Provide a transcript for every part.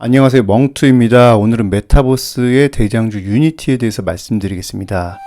안녕하세요, 멍투입니다. 오늘은 메타버스의 대장주 유니티에 대해서 말씀드리겠습니다.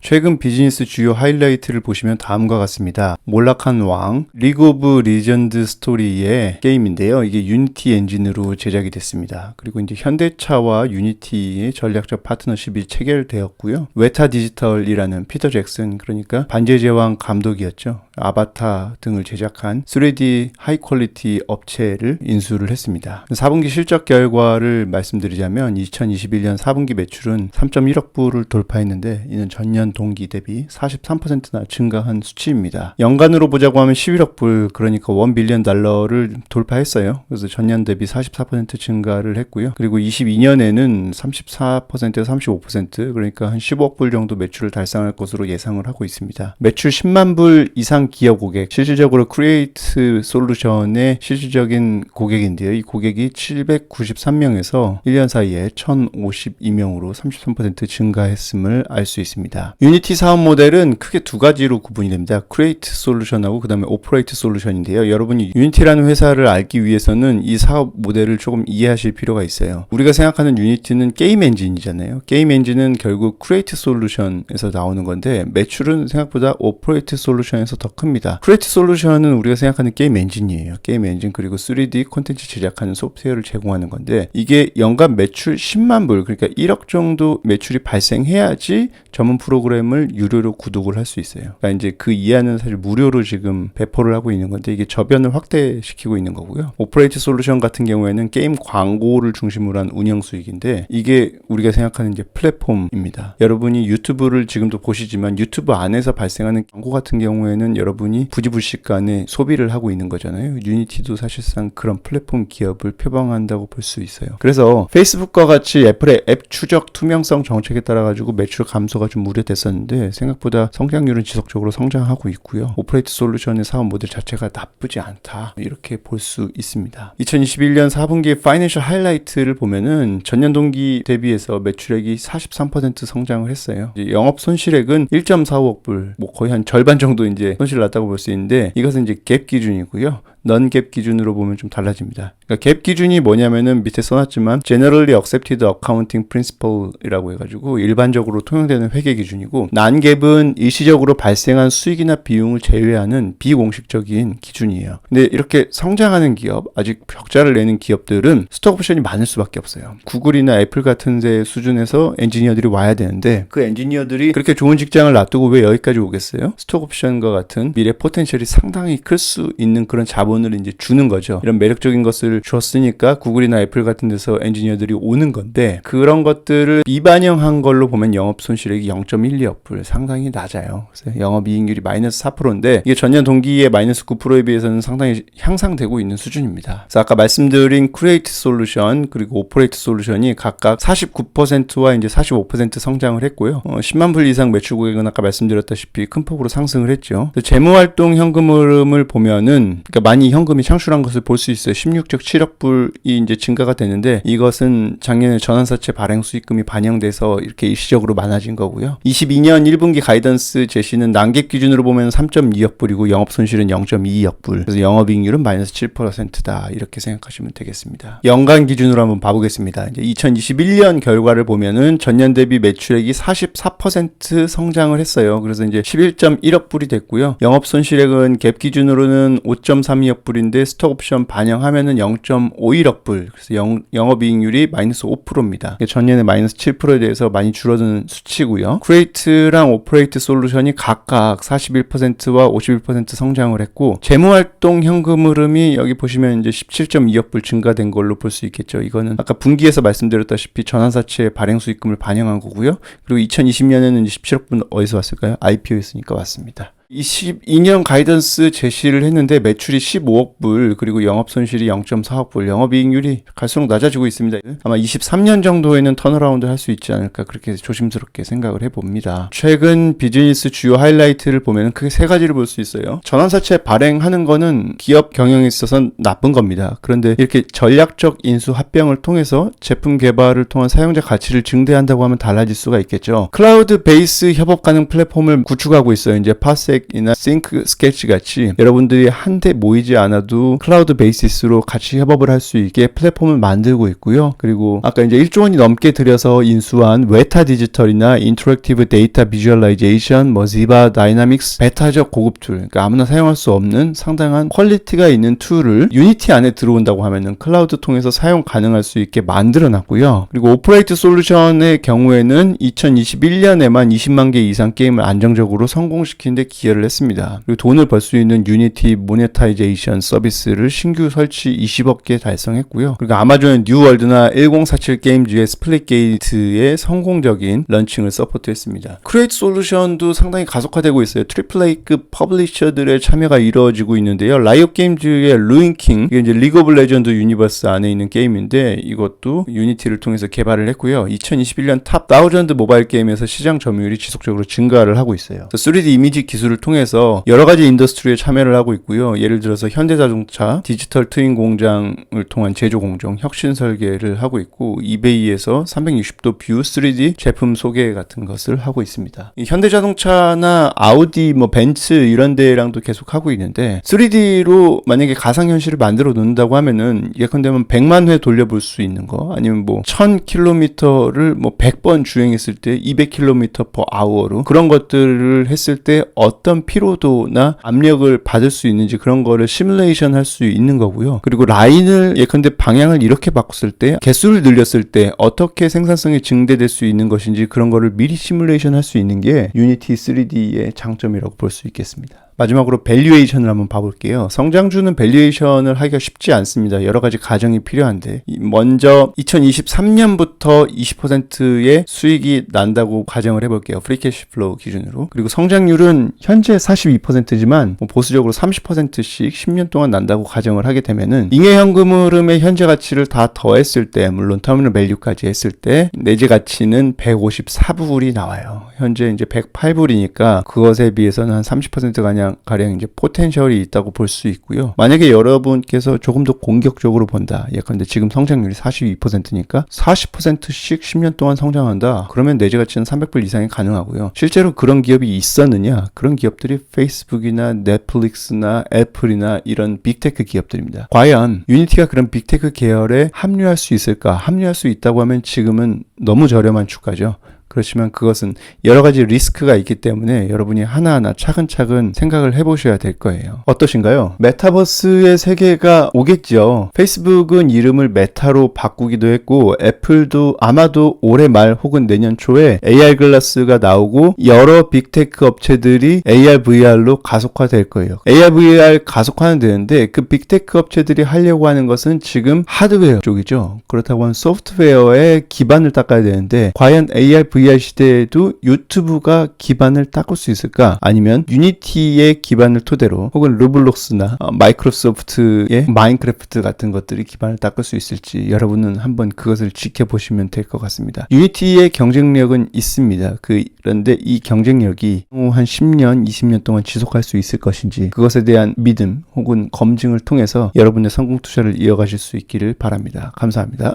최근 비즈니스 주요 하이라이트를 보시면 다음과 같습니다. 몰락한 왕, 리그 오브 리전드 스토리의 게임인데요. 이게 유니티 엔진으로 제작이 됐습니다. 그리고 이제 현대차와 유니티의 전략적 파트너십이 체결되었고요. 웨타 디지털이라는 피터 잭슨, 그러니까 반지의 제왕 감독이었죠. 아바타 등을 제작한 3D 하이 퀄리티 업체를 인수를 했습니다. 4분기 실적 결과를 말씀드리자면 2021년 4분기 매출은 3.1억 불을 돌파했는데 이는 전년 동기 대비 43%나 증가한 수치입니다. 연간으로 보자고 하면 11억 불, 그러니까 1 빌리언 달러를 돌파했어요. 그래서 전년 대비 44% 증가를 했고요. 그리고 22년에는 34%에서 35%, 그러니까 한 15억 불 정도 매출을 달성할 것으로 예상을 하고 있습니다. 매출 10만 불 이상 기업 고객, 실질적으로 크리에이트 솔루션의 실질적인 고객인데요. 이 고객이 793명에서 1년 사이에 1052명으로 33% 증가했음을 알 수 있습니다. 유니티 사업 모델은 크게 두 가지로 구분이 됩니다. 크리에이트 솔루션하고 그 다음에 오퍼레이트 솔루션인데요. 여러분이 유니티라는 회사를 알기 위해서는 이 사업 모델을 조금 이해하실 필요가 있어요. 우리가 생각하는 유니티는 게임 엔진이잖아요. 게임 엔진은 결국 크리에이트 솔루션에서 나오는 건데 매출은 생각보다 오퍼레이트 솔루션에서 더 큽니다. 크리에이트 솔루션은 우리가 생각하는 게임 엔진이에요. 게임 엔진, 그리고 3D 콘텐츠 제작하는 소프트웨어를 제공하는 건데 이게 연간 매출 10만 불, 그러니까 1억 정도 매출이 발생해야지 전문 프로그램을 유료로 구독을 할 수 있어요. 그러니까 이제 그 이하는 사실 무료로 지금 배포를 하고 있는 건데 이게 저변을 확대시키고 있는 거고요. 오퍼레이트 솔루션 같은 경우에는 게임 광고를 중심으로 한 운영 수익인데 이게 우리가 생각하는 이제 플랫폼입니다. 여러분이 유튜브를 지금도 보시지만 유튜브 안에서 발생하는 광고 같은 경우에는 여러분이 부지불식간에 소비를 하고 있는 거잖아요. 유니티도 사실상 그런 플랫폼 기업을 표방한다고 볼 수 있어요. 그래서 페이스북과 같이 애플의 앱 추적 투명성 정책에 따라 가지고 매출 감소가 좀 우려됐었는데 생각보다 성장률은 지속적으로 성장하고 있고요. 오퍼레이트 솔루션의 사업 모델 자체가 나쁘지 않다, 이렇게 볼 수 있습니다. 2021년 4분기 파이낸셜 하이라이트를 보면은 전년 동기 대비해서 매출액이 43% 성장을 했어요. 이제 영업 손실액은 1.45억 불, 거의 한 절반 정도 이제 손실을 났다고 볼 수 있는데 이것은 이제 갭 기준이고요. 넌갭 기준으로 보면 좀 달라집니다. 그러니까 갭 기준이 뭐냐면은 밑에 써놨지만 Generally Accepted Accounting Principle이라고 해가지고 일반적으로 통용되는 회계 기준이고, 난갭은 일시적으로 발생한 수익이나 비용을 제외하는 비공식적인 기준이에요. 근데 이렇게 성장하는 기업, 아직 벽자를 내는 기업들은 스톡옵션이 많을 수밖에 없어요. 구글이나 애플 같은 데 수준에서 엔지니어들이 와야 되는데 그 엔지니어들이 그렇게 좋은 직장을 놔두고 왜 여기까지 오겠어요? 스톡옵션과 같은 미래 포텐셜이 상당히 클 수 있는 그런 자본을 이제 주는 거죠. 이런 매력적인 것을 줬으니까 구글이나 애플 같은 데서 엔지니어들이 오는 건데 그런 것들을 미반영한 걸로 보면 영업 손실액이 0.12억 불, 상당히 낮아요. 그래서 영업이익률이 마이너스 4%인데 이게 전년 동기의 마이너스 9%에 비해서는 상당히 향상되고 있는 수준입니다. 그래서 아까 말씀드린 크리에이트 솔루션 그리고 오퍼레이트 솔루션이 각각 49%와 이제 45% 성장을 했고요. 10만 불 이상 매출 고객은 아까 말씀드렸다시피 큰 폭으로 상승을 했죠. 재무활동 현금 흐름을 보면은 그러니까 많이 현금이 창출한 것을 볼 수 있어요. 16.7억 불이 이제 증가가 되는데 이것은 작년에 전환사채 발행 수익금이 반영돼서 이렇게 일시적으로 많아진 거고요. 22년 1분기 가이던스 제시는 난갭 기준으로 보면 3.2억 불이고 영업 손실은 0.22억 불. 그래서 영업이익률은 마이너스 7%다, 이렇게 생각하시면 되겠습니다. 연간 기준으로 한번 봐보겠습니다. 이제 2021년 결과를 보면은 전년 대비 매출액이 44% 성장을 했어요. 그래서 이제 11.1억 불이 됐고요. 영업 손실액은 갭 기준으로는 5.32억 불인데 스톡옵션 반영하면은 0.51억 불. 그래서 영업이익률이 마이너스 5%입니다. 전년에 마이너스 7%에 대해서 많이 줄어드는 수치고요. 크리에이트랑 오퍼레이트 솔루션이 각각 41%와 51% 성장을 했고 재무활동 현금 흐름이 여기 보시면 이제 17.2억 불 증가된 걸로 볼 수 있겠죠. 이거는 아까 분기에서 말씀드렸다시피 전환사채 발행 수익금을 반영한 거고요. 그리고 2020년에는 이제 17억 불 어디서 왔을까요? IPO였으니까 왔습니다. 22년 가이던스 제시를 했는데 매출이 15억 불, 그리고 영업손실이 0.4억 불, 영업이익률이 갈수록 낮아지고 있습니다. 아마 23년 정도에는 턴어라운드 할 수 있지 않을까, 그렇게 조심스럽게 생각을 해봅니다. 최근 비즈니스 주요 하이라이트를 보면 크게 세 가지를 볼 수 있어요. 전환사채 발행하는 거는 기업 경영에 있어서는 나쁜 겁니다. 그런데 이렇게 전략적 인수 합병을 통해서 제품 개발을 통한 사용자 가치를 증대한다고 하면 달라질 수가 있겠죠. 클라우드 베이스 협업 가능 플랫폼을 구축하고 있어요. 이제 파스 스택이나 싱크 스케치 같이 여러분들이 한데 모이지 않아도 클라우드 베이시스로 같이 협업을 할 수 있게 플랫폼을 만들고 있고요. 그리고 아까 이제 1조 원이 넘게 들여서 인수한 웨타 디지털이나 인터랙티브 데이터 비주얼라이제이션, 지바 다이나믹스, 베타적 고급 툴, 그러니까 아무나 사용할 수 없는 상당한 퀄리티가 있는 툴을 유니티 안에 들어온다고 하면은 클라우드 통해서 사용 가능할 수 있게 만들어 놨고요. 그리고 오퍼레이트 솔루션의 경우에는 2021년에만 20만 개 이상 게임을 안정적으로 성공시키는 데 기여를 했습니다. 그리고 돈을 벌 수 있는 유니티 모네타이제이션 서비스를 신규 설치 20억 개 달성했고요. 그리고 아마존의 뉴월드나 1047 게임즈의 스플릿게이트의 성공적인 런칭을 서포트했습니다. 크리에이트 솔루션도 상당히 가속화되고 있어요. 트리플 A급 퍼블리셔들의 참여가 이루어지고 있는데요. 라이엇 게임즈의 루인킹, 이게 이제 리그 오브 레전드 유니버스 안에 있는 게임인데 이것도 유니티를 통해서 개발을 했고요. 2021년 탑 1000 모바일 게임에서 시장 점유율이 지속적으로 증가를 하고 있어요. 3D 이미지 기술을 통해서 여러 가지 인더스트리에 참여를 하고 있고요. 예를 들어서 현대자동차 디지털 트윈 공장을 통한 제조 공정 혁신 설계를 하고 있고 이베이에서 360도 뷰 3D 제품 소개 같은 것을 하고 있습니다. 이 현대자동차나 아우디, 벤츠 이런 데랑도 계속 하고 있는데 3D로 만약에 가상현실을 만들어 놓는다고 하면은 예컨대면 100만 회 돌려볼 수 있는 거 아니면 1000km를 100번 주행했을 때 200km per hour로 그런 것들을 했을 때 어떤 피로도나 압력을 받을 수 있는지 그런 거를 시뮬레이션 할 수 있는 거고요. 그리고 라인을 예컨대 방향을 이렇게 바꿨을 때 개수를 늘렸을 때 어떻게 생산성이 증대될 수 있는 것인지 그런 거를 미리 시뮬레이션 할 수 있는 게 유니티 3D의 장점이라고 볼 수 있겠습니다. 마지막으로 밸류에이션을 한번 봐볼게요. 성장주는 밸류에이션을 하기가 쉽지 않습니다. 여러 가지 과정이 필요한데 먼저 2023년부터 20%의 수익이 난다고 가정을 해볼게요. 프리캐시 플로우 기준으로. 그리고 성장률은 현재 42%지만 보수적으로 30%씩 10년 동안 난다고 가정을 하게 되면은 잉여현금 흐름의 현재 가치를 다 더했을 때 물론 터미널 밸류까지 했을 때 내재 가치는 154불이 나와요. 현재 이제 108불이니까 그것에 비해서는 한 30% 가량 이제 포텐셜이 있다고 볼 수 있고요. 만약에 여러분께서 조금 더 공격적으로 본다. 예컨대 지금 성장률이 42%니까 40%씩 10년 동안 성장한다. 그러면 내재 가치는 300불 이상이 가능하고요. 실제로 그런 기업이 있었느냐? 그런 기업들이 페이스북이나 넷플릭스나 애플이나 이런 빅테크 기업들입니다. 과연 유니티가 그런 빅테크 계열에 합류할 수 있을까? 합류할 수 있다고 하면 지금은 너무 저렴한 주가죠. 그렇지만 그것은 여러 가지 리스크가 있기 때문에 여러분이 하나하나 차근차근 생각을 해보셔야 될 거예요. 어떠신가요? 메타버스의 세계가 오겠죠. 페이스북은 이름을 메타로 바꾸기도 했고 애플도 아마도 올해 말 혹은 내년 초에 AR 글라스가 나오고 여러 빅테크 업체들이 AR, VR로 가속화될 거예요. AR, VR 가속화는 되는데 그 빅테크 업체들이 하려고 하는 것은 지금 하드웨어 쪽이죠. 그렇다고 하면 소프트웨어의 기반을 닦아야 되는데 과연 AR, VR 시대에도 유튜브가 기반을 닦을 수 있을까? 아니면 유니티의 기반을 토대로 혹은 루블록스나 마이크로소프트의 마인크래프트 같은 것들이 기반을 닦을 수 있을지 여러분은 한번 그것을 지켜보시면 될 것 같습니다. 유니티의 경쟁력은 있습니다. 그런데 이 경쟁력이 한 10년, 20년 동안 지속할 수 있을 것인지 그것에 대한 믿음 혹은 검증을 통해서 여러분의 성공 투자를 이어가실 수 있기를 바랍니다. 감사합니다.